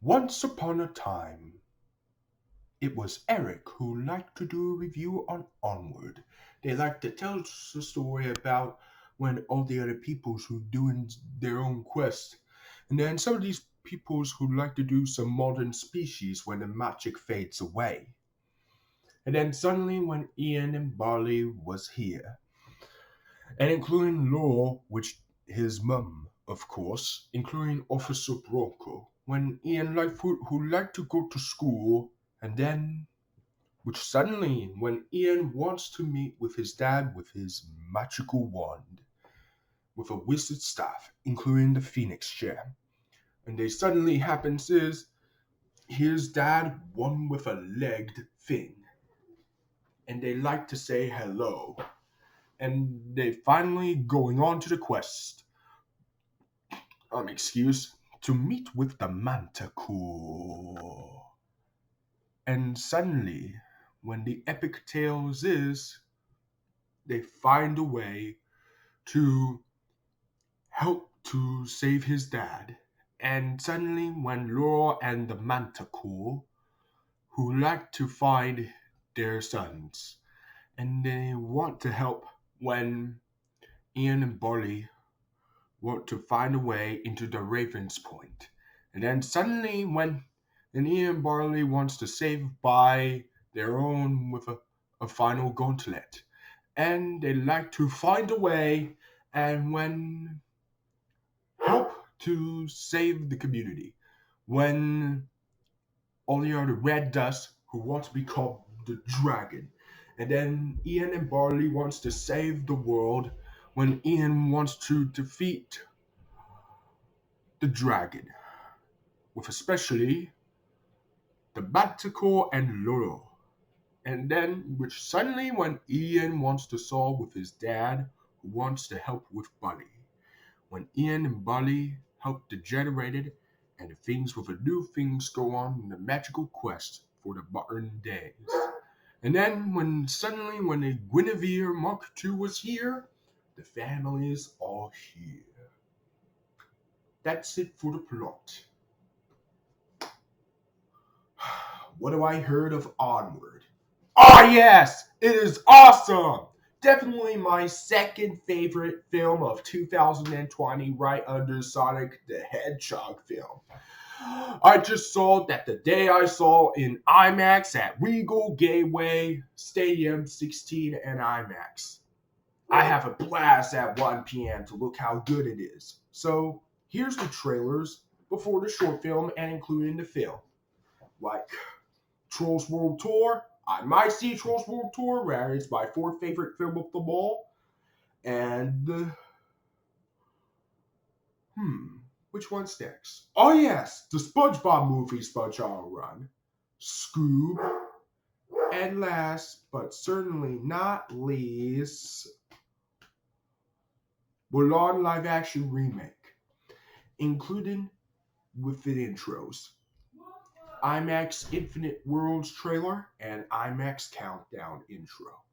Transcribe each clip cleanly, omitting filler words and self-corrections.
Once upon a time, it was Eric who liked to do a review on Onward. They liked to tell us a story about when all the other peoples were doing their own quest. And then some of these peoples who like to do some modern species when the magic fades away. And then suddenly when Ian and Barley was here, and including Law, which his mum, of course, including Officer Bronco, when Ian Lightfoot, who liked to go to school, and then, which suddenly, when Ian wants to meet with his dad with his magical wand, with a wizard staff, including the Phoenix Chair, and they suddenly happens is his dad, one with a legged thing, and they like to say hello, and they finally going on to the quest excuse, to meet with the Manticore. And suddenly, when the epic tales is, they find a way to help to save his dad. And suddenly, when Laura and the Manticore, who like to find their sons, and they want to help when Ian and Barley want to find a way into the Raven's Point. And then suddenly, when Ian Barley wants to save by their own with a final gauntlet, and they like to find a way and when help to save the community. When all the other red dust who want to be called the dragon. And then Ian and Barley wants to save the world when Ian wants to defeat the dragon, with especially the Manticore and Loro. And then, which suddenly, when Ian wants to solve with his dad, who wants to help with Bunny. When Ian and Bunny help the generated, and the things with the new things go on in the magical quest for the modern days. And then, when suddenly, when the Guinevere Mark II was here, the family is all here. That's it for the plot. What have I heard of Onward? Ah, yes! It is awesome! Definitely my second favorite film of 2020, right under Sonic the Hedgehog film. I just saw that the day I saw in IMAX at Regal Gateway Stadium 16 and IMAX. I have a blast at 1 p.m. to look how good it is. So, here's the trailers before the short film and including the film. Like Trolls World Tour. I might see Trolls World Tour, where it's my fourth favorite film of them all. And, which one's next? Oh, yes, the SpongeBob movie, SpongeBob Run. Scoob. And last, but certainly not least, Mulan live action remake, including with the intros, IMAX Infinite Worlds trailer, and IMAX Countdown intro.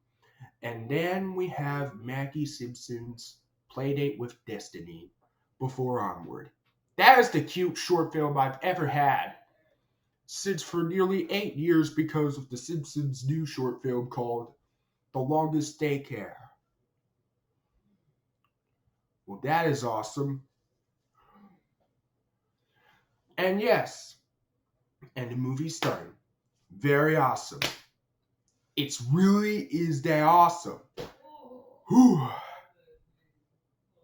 And then we have Maggie Simpson's Playdate with Destiny before Onward. That is the cute short film I've ever had since for nearly 8 years because of the Simpsons' new short film called The Longest Daycare. Well, that is awesome. And yes, and the movie's starting. Very awesome. It's really is that awesome. Whew.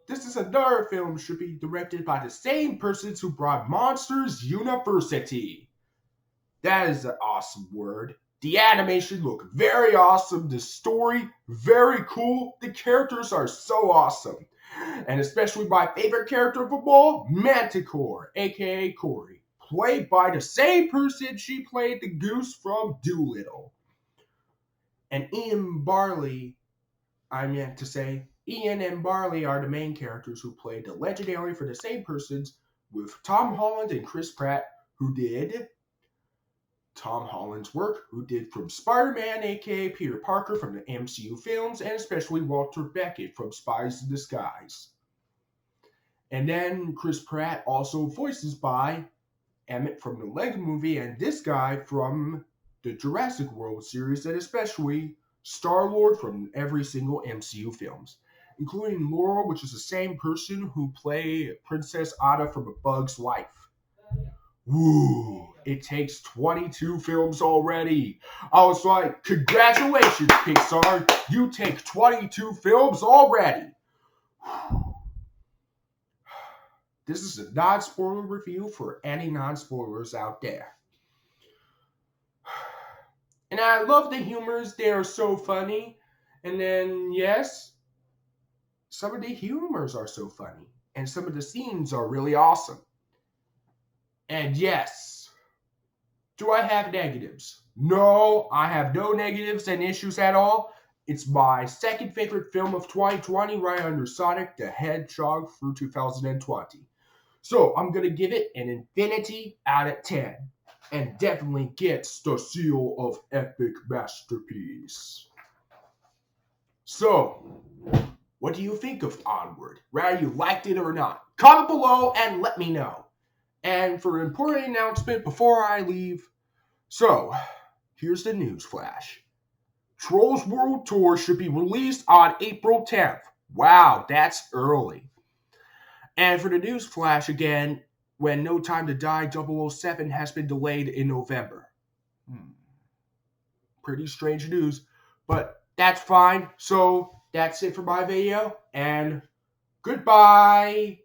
This is another film should be directed by the same persons who brought Monsters University. That is an awesome word. The animation looked very awesome. The story, very cool. The characters are so awesome. And especially my favorite character of them all, Manticore, aka Corey. Played by the same person she played the goose from Doolittle. And Ian and Barley are the main characters who played the legendary for the same persons with Tom Holland and Chris Pratt, who did Tom Holland's work, who did from Spider-Man, aka Peter Parker from the MCU films, and especially Walter Beckett from Spies in Disguise. And then Chris Pratt also voices by Emmett from the Lego movie and this guy from the Jurassic World series, and especially Star-Lord from every single MCU films, including Laurel, which is the same person who played Princess Ada from A Bug's Life. Woo! It takes 22 films already. I was like, congratulations, Pixar. You take 22 films already. This is a non-spoiler review for any non-spoilers out there. And I love the humors. They are so funny. And then, yes, some of the humors are so funny. And some of the scenes are really awesome. And yes, do I have negatives? No, I have no negatives and issues at all. It's my second favorite film of 2020, right under Sonic the Hedgehog through 2020. So I'm going to give it an infinity out of 10. And definitely gets the seal of epic masterpiece. So, what do you think of Onward? Whether you liked it or not? Comment below and let me know. And for an important announcement before I leave, so here's the news flash. Trolls World Tour should be released on April 10th. Wow, that's early. And for the news flash again, when No Time to Die 007 has been delayed in November. Pretty strange news, but that's fine. So that's it for my video, and goodbye!